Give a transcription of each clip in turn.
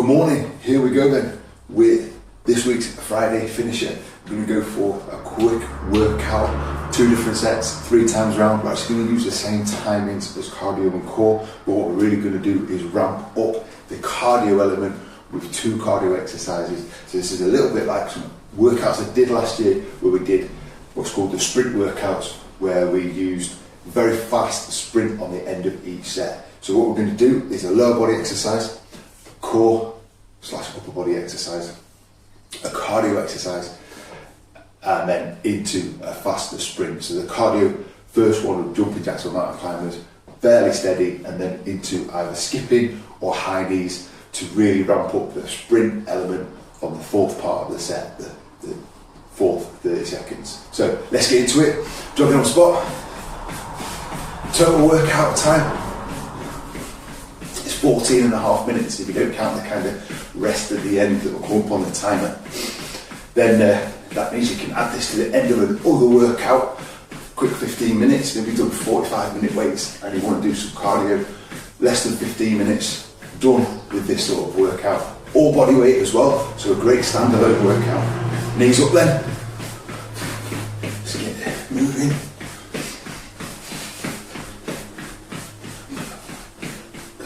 Good morning, here we go then with this week's Friday finisher. We're going to go for a quick workout, 2 different sets, 3 times round. We're actually going to use the same timings as cardio and core, but what we're really going to do is ramp up the cardio element with 2 cardio exercises. So this is a little bit like some workouts I did last year where we did what's called the sprint workouts, where we used very fast sprint on the end of each set. So what we're going to do is a lower body exercise, core / upper body exercise, a cardio exercise, and then into a faster sprint. So the cardio, first one with jumping jacks or mountain climbers, fairly steady, and then into either skipping or high knees to really ramp up the sprint element on the 4th part of the set, the 4th 30 seconds. So let's get into it. Jogging on spot. Total workout time. 14.5 minutes if you don't count the kind of rest at the end that will come up on the timer. Then that means you can add this to the end of another workout, quick 15 minutes, maybe done 45-minute weights and you want to do some cardio, less than 15 minutes, done with this sort of workout. All body weight as well, so a great standalone workout. Knees up then, let's get moving.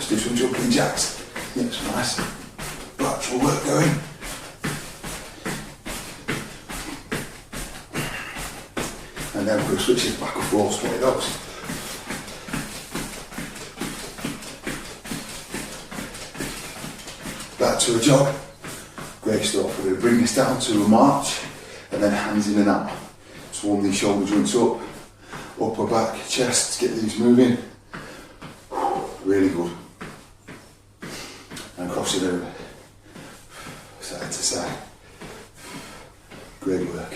Do some jumping jacks, get some nice lateral work going. And then we're going to switch it back and forth, squat dogs. Back to a jog. Great stuff. We're going to bring this down to a march and then hands in and out. So warm these shoulder joints up, upper back, chest, get these moving. Really good. And cross it over, side to side. Great work.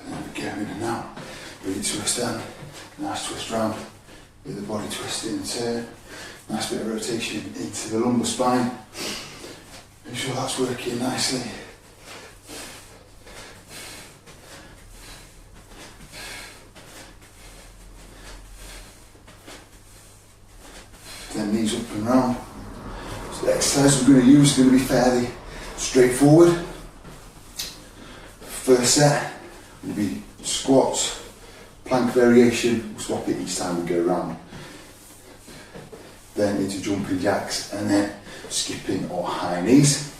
And then we go in and out. Really twist down. Nice twist round. With the body twisting and turn. Nice bit of rotation into the lumbar spine. Make sure that's working nicely. Then knees up and round. So the exercise we're going to use is going to be fairly straightforward. First set will be squats, plank variation, we'll swap it each time we go around. Then into jumping jacks and then skipping or high knees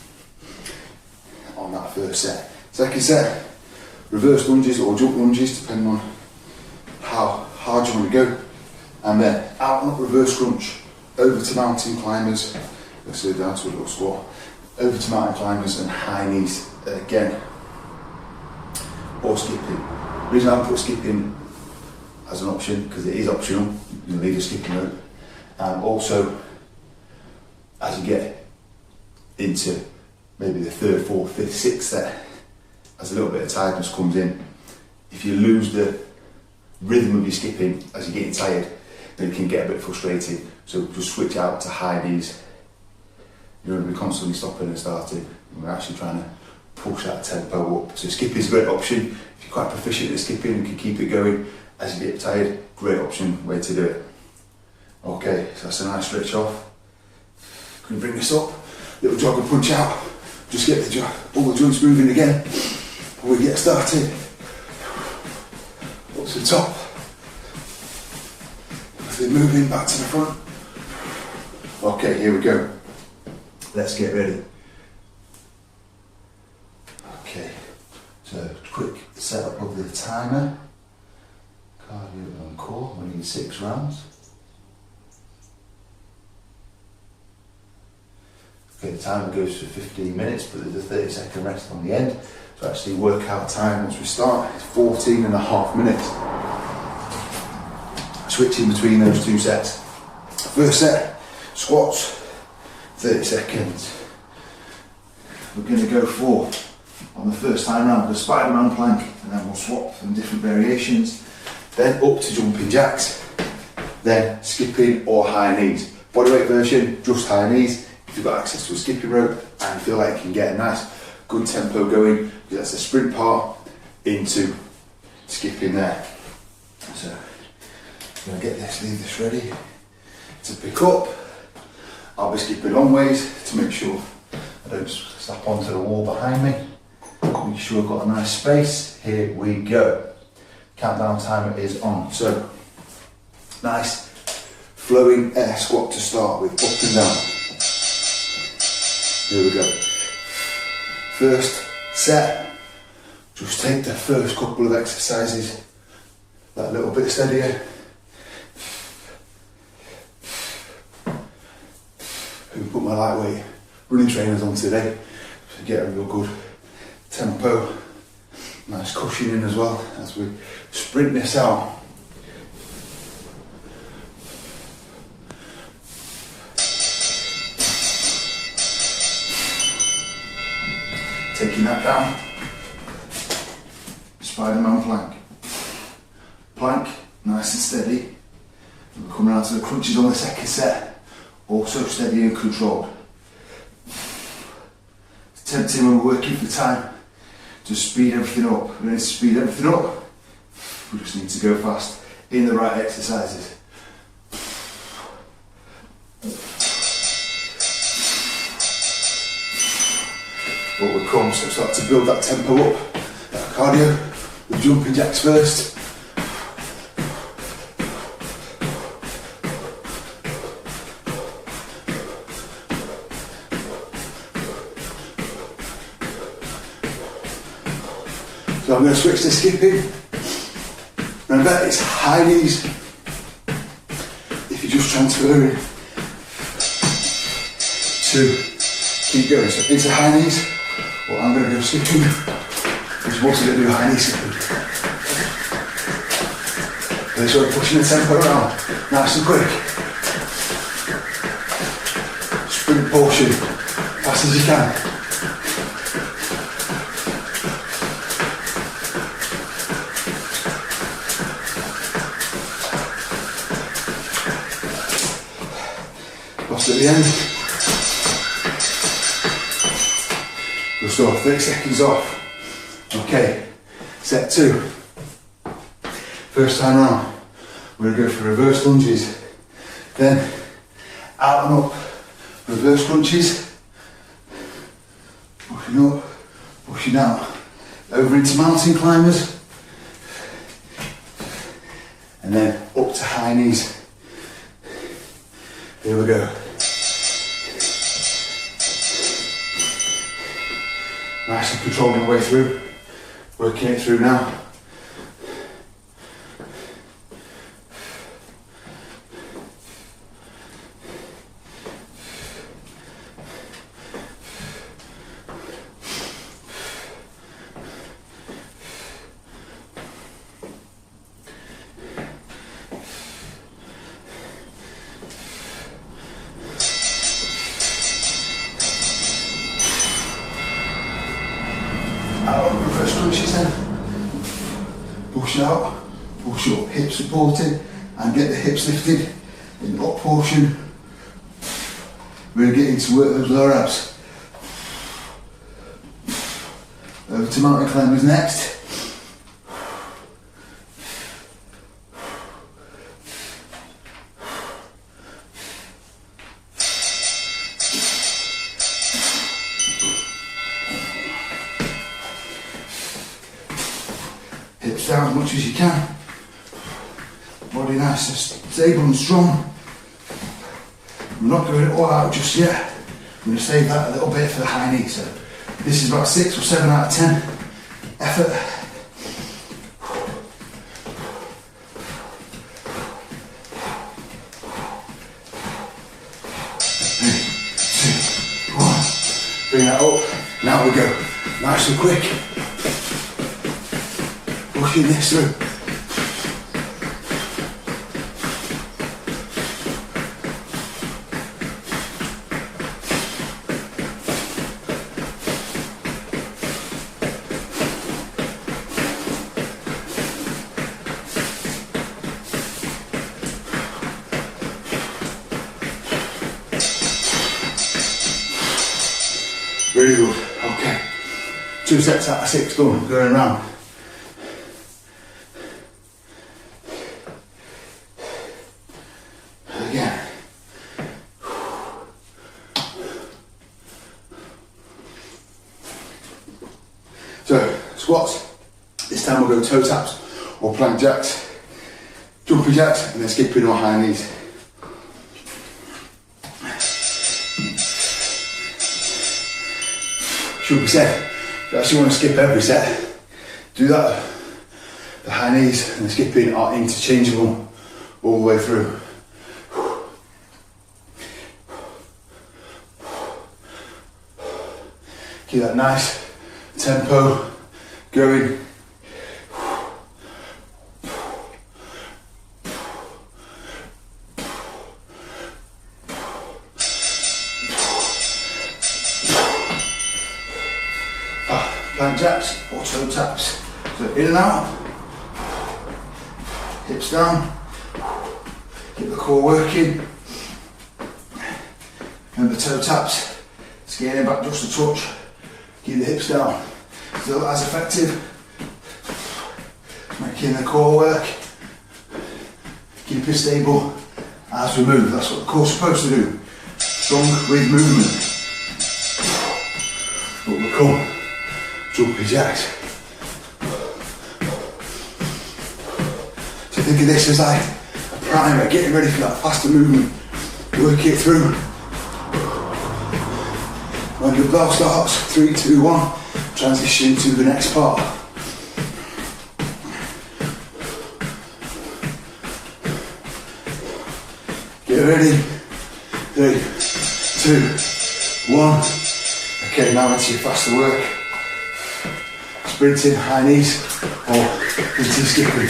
on that first set. Second set, reverse lunges or jump lunges depending on how hard you want to go. And then out and up reverse crunch. Over to mountain climbers, let's go down to a little squat, over to mountain climbers and high knees again, or skipping. The reason I put skipping as an option, because it is optional, you can leave a skipping rope, and also as you get into maybe the 3rd, 4th, 5th, 6th set, as a little bit of tiredness comes in, if you lose the rhythm of your skipping as you're getting tired, then it can get a bit frustrating. So just switch out to high knees. You don't want to be constantly stopping and starting. We're actually trying to push that tempo up. So skipping is a great option. If you're quite proficient at skipping and can keep it going as you get tired, great option, way to do it. Okay, so that's a nice stretch off. Can you bring this up? Little jog and punch out. Just get all the joints moving again before we get started. Up to the top. Then moving back to the front. Okay, here we go. Let's get ready. Okay, so quick setup of the timer. Cardio and core, we need 6 rounds. Okay, the timer goes for 15 minutes, but there's a 30-second rest on the end. So actually workout time once we start is 14.5 minutes. Switching between those 2 sets. First set, squats, 30 seconds. We're going to go for, on the first time round, the Spiderman plank, and then we'll swap some different variations. Then up to jumping jacks, then skipping or high knees. Bodyweight version, just high knees. If you've got access to a skipping rope and you feel like you can get a nice, good tempo going, because that's the sprint part, into skipping there. So going to leave this ready to pick up. I'll be skipping long ways to make sure I don't slap onto the wall behind me. Make sure I've got a nice space. Here we go. Countdown timer is on. So, nice flowing air squat to start with, up and down. Here we go. First set, just take the first couple of exercises that little bit steadier. Put my lightweight running trainers on today to get a real good tempo, nice cushioning as well as we sprint this out. Taking that down, Spiderman plank. Plank, nice and steady. We're coming out to the crunches on the second set. Also steady and controlled. It's tempting when we're working for time to speed everything up. We need to speed everything up. We just need to go fast in the right exercises. But we come, so start to build that tempo up. That cardio with jumping jacks first. So I'm going to switch to skipping. Remember, it's high knees. If you're just transferring to keep going. So into high knees, or I'm going to go skipping. Which also going to do high knee skipping. Okay, so we're pushing the tempo around, nice and quick. Sprint portion, fast as you can. At the end, we'll start 30 seconds off. Okay, set 2. First time round, we're going to go for reverse lunges. Then out and up, reverse crunches. Pushing up, pushing out. Over into mountain climbers. And then up to high knees. Here we go. Nice and controlling the way through, working it through now. Out of reverse crunches then. Push out, push up, hips supported, and get the hips lifted in the up portion. We're getting to work those lower abs. Over to mountain climbers next. Hips down as much as you can. Body nice and stable and strong. We're not going all out just yet. I'm going to save that a little bit for the high knee. So this is about 6 or 7 out of 10 effort. 3, 2, 1. Bring that up. Now we go. Nice and quick. Pushing this through. Really good. Okay. 2 sets out of 6 done. Going round. Squats. This time we'll go toe taps or plank jacks, jumping jacks, and then skipping or high knees. Should be said, if you actually want to skip every set, do that. The high knees and the skipping are interchangeable all the way through. Keep that nice tempo going. Plank jacks or toe taps. So in and out, hips down, keep the core working. Remember toe taps, scaling back just a touch, keep the hips down. Still as effective, making the core work, keep it stable as we move. That's what the core's supposed to do. Strong with movement. Up we come. Jumping jacks. So think of this as like a primer, getting ready for that faster movement. Work it through. When your bell starts, 3, 2, 1, transition to the next part. Get ready. 3, 2, 1. Okay, now into your faster work. Sprinting, high knees, or into skipping.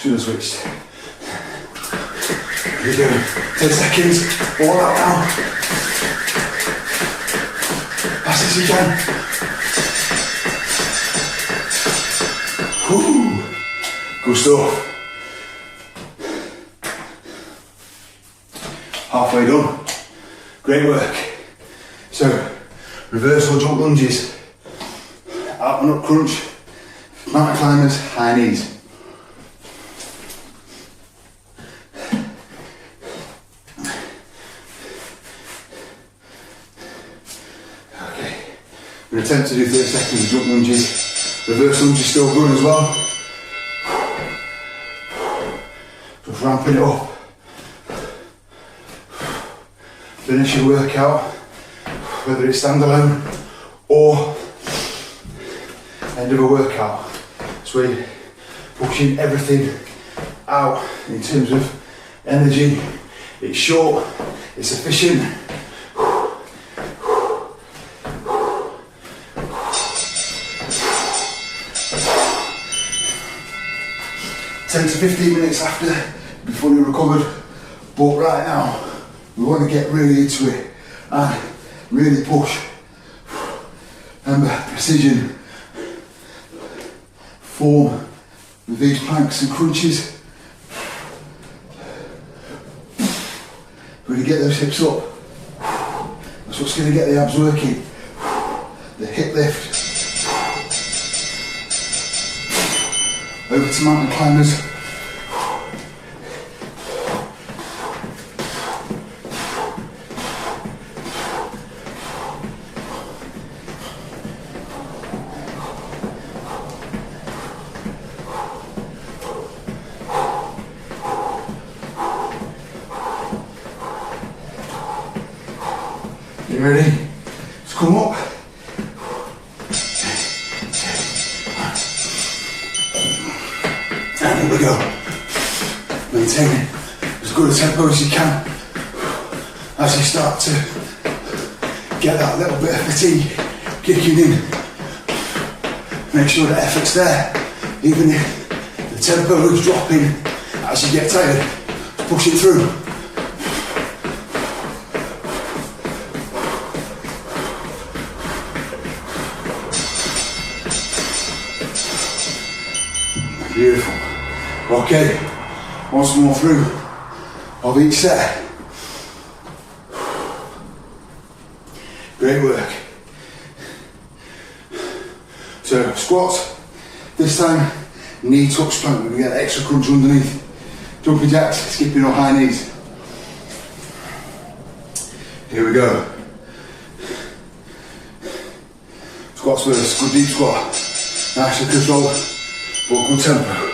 Should have switched. Here we go. 10 seconds, all out now. Fast as you can. Woo. Good stuff. Halfway done. Great work. So, reverse or jump lunges, out and up crunch, mountain climbers, high knees. Okay, we're going to attempt to do 30 seconds of jump lunges. Reverse lunges still good as well. Just ramping it up. Finish your workout, whether it's standalone or end of a workout. So we're pushing everything out in terms of energy. It's short, it's efficient. 10 to 15 minutes after, be fully recovered, but right now, we want to get really into it and really push. Remember, precision, form with these planks and crunches. Really get those hips up. That's what's going to get the abs working. The hip lift. Over to mountain climbers. You ready? Let's come up. And here we go. Maintaining as good a tempo as you can as you start to get that little bit of fatigue kicking in. Make sure the effort's there, even if the tempo is dropping as you get tired. Push it through. Beautiful. Okay, once more through of each set. Great work. So squats, this time knee touch plank, we're going to get extra crunch underneath. jumping jacks, skipping or high knees. Here we go. Squats first, good deep squat. Nice and controlled, but good tempo.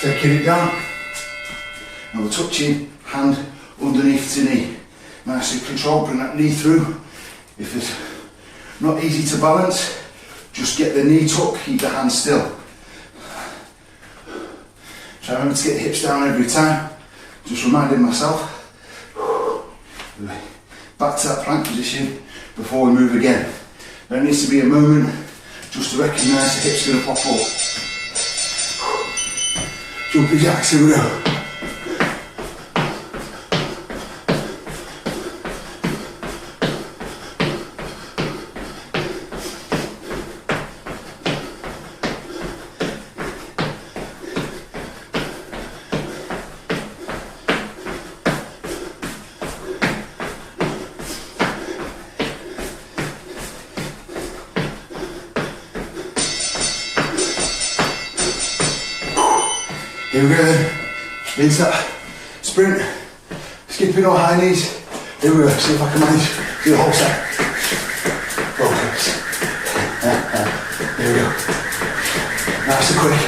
Taking it down, and we're touching hand underneath the knee. Nicely controlled, bring that knee through. If it's not easy to balance, just get the knee tucked, keep the hand still. Try remember to get the hips down every time. Just reminding myself. Back to that plank position before we move again. There needs to be a moment just to recognise the hips going to pop up. Jumping jacks, here we go. Here we go then, into that sprint, skipping or high knees. Here we go, see if I can manage to do the whole set. Focus. Here we go. Nice and quick.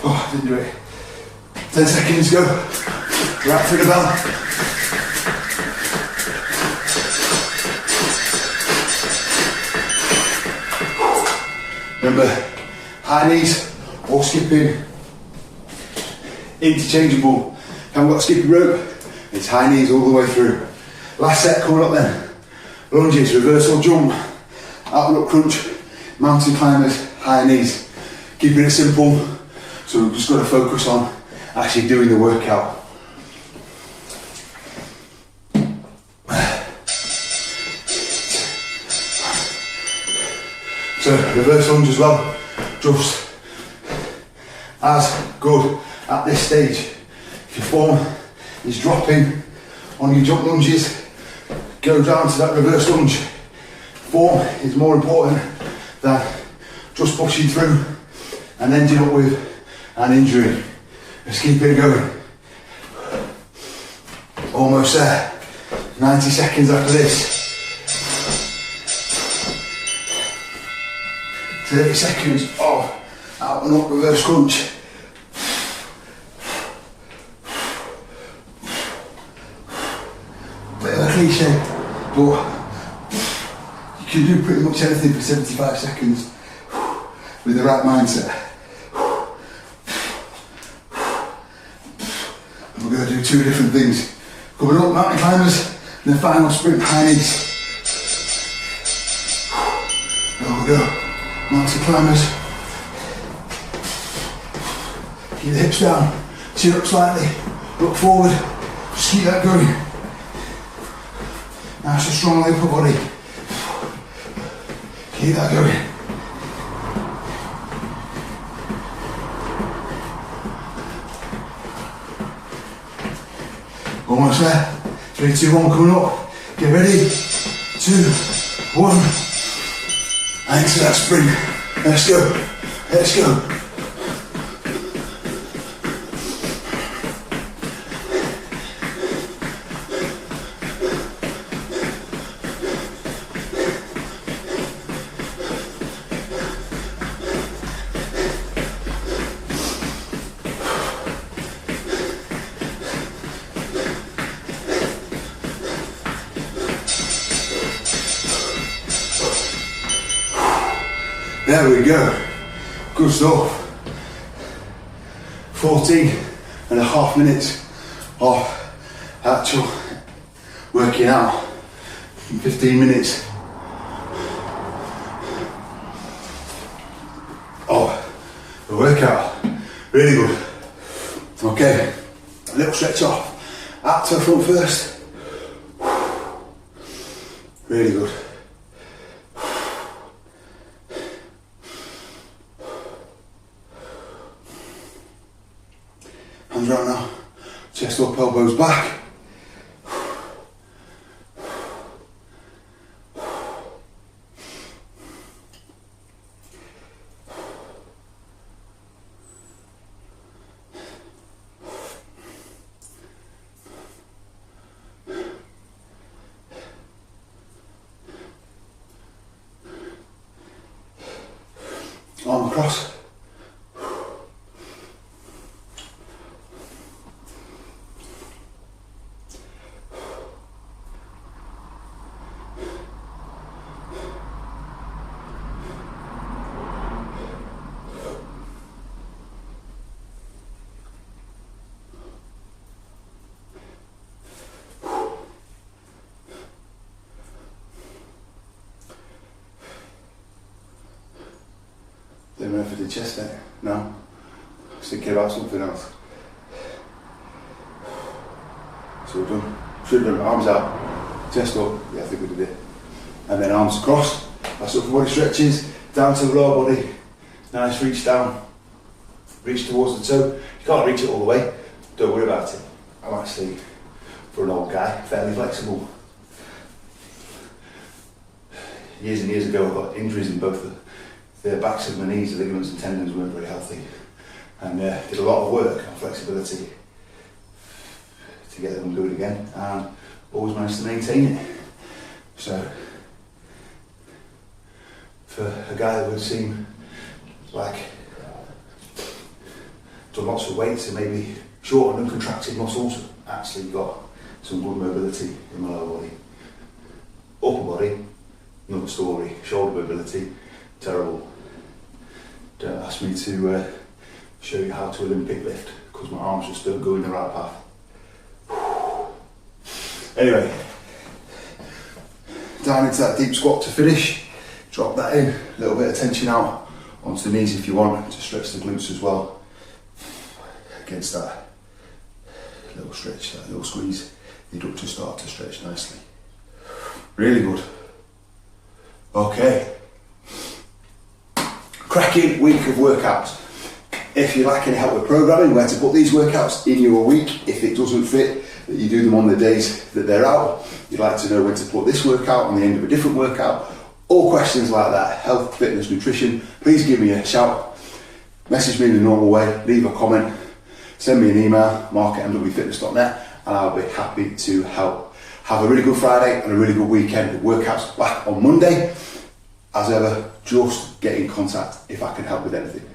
Oh, didn't do it. 10 seconds, go. Right through the bell. Remember, high knees or skipping, interchangeable. Haven't got a skipping rope, it's high knees all the way through. Last set coming up then. Lunges, reversal jump, outlook crunch, mountain climbers, high knees. Keeping it simple, so we've just got to focus on actually doing the workout. So reverse lunge as well, just as good at this stage. If your form is dropping on your jump lunges, go down to that reverse lunge. Form is more important than just pushing through and ending up with an injury. Let's keep it going. Almost there, 90 seconds after this. 30 seconds of out and up reverse crunch. Bit of a cliche, but you can do pretty much anything for 75 seconds with the right mindset. And we're going to do two different things. Coming up, mountain climbers, and then final sprint high knees. There we go. Mountain climbers. Keep the hips down, chin up slightly, look forward, just keep that going. Nice and strong on the upper body. Keep that going. Almost there. 3, 2, 1 coming up. Get ready. 2, 1. And into that sprint. Let's go. Let's go. There we go, good stuff. 14.5 minutes of actual working out, 15 minutes of workout. Really good. Okay, a little stretch off. Out to the front first. Really good. Hands around now. Chest up, elbows back. Arm across. Didn't know if I did chest there. No. I was thinking about something else. So we're done. Should have done arms out, chest up. Yeah, I think we did it. And then arms across. That's upper body stretches, down to the lower body. Nice reach down. Reach towards the toe. You can't reach it all the way. Don't worry about it. I'm actually, for an old guy, fairly flexible. Years and years ago I got injuries in both the backs of my knees. The ligaments and tendons weren't very healthy, and did a lot of work on flexibility to get them good again, and always managed to maintain it. So for a guy that would seem like done lots of weights and maybe short and uncontracted muscles, actually got some good mobility in my lower body. Upper body, another story. Shoulder mobility, terrible. Don't ask me to show you how to Olympic lift, because my arms just don't go in the right path. Anyway, down into that deep squat to finish. Drop that in, a little bit of tension out onto the knees if you want, to stretch the glutes as well. Against that little stretch, that little squeeze, the adductors start to stretch nicely. Really good. Okay. Cracking week of workouts. If you like any help with programming, where to put these workouts in your week, if it doesn't fit, that you do them on the days that they're out, you'd like to know when to put this workout on the end of a different workout, all questions like that, health, fitness, nutrition, please give me a shout. Message me in the normal way, leave a comment, send me an email, mark@mwfitness.net, and I'll be happy to help. Have a really good Friday and a really good weekend. The workouts back on Monday. As ever, just get in contact if I can help with anything.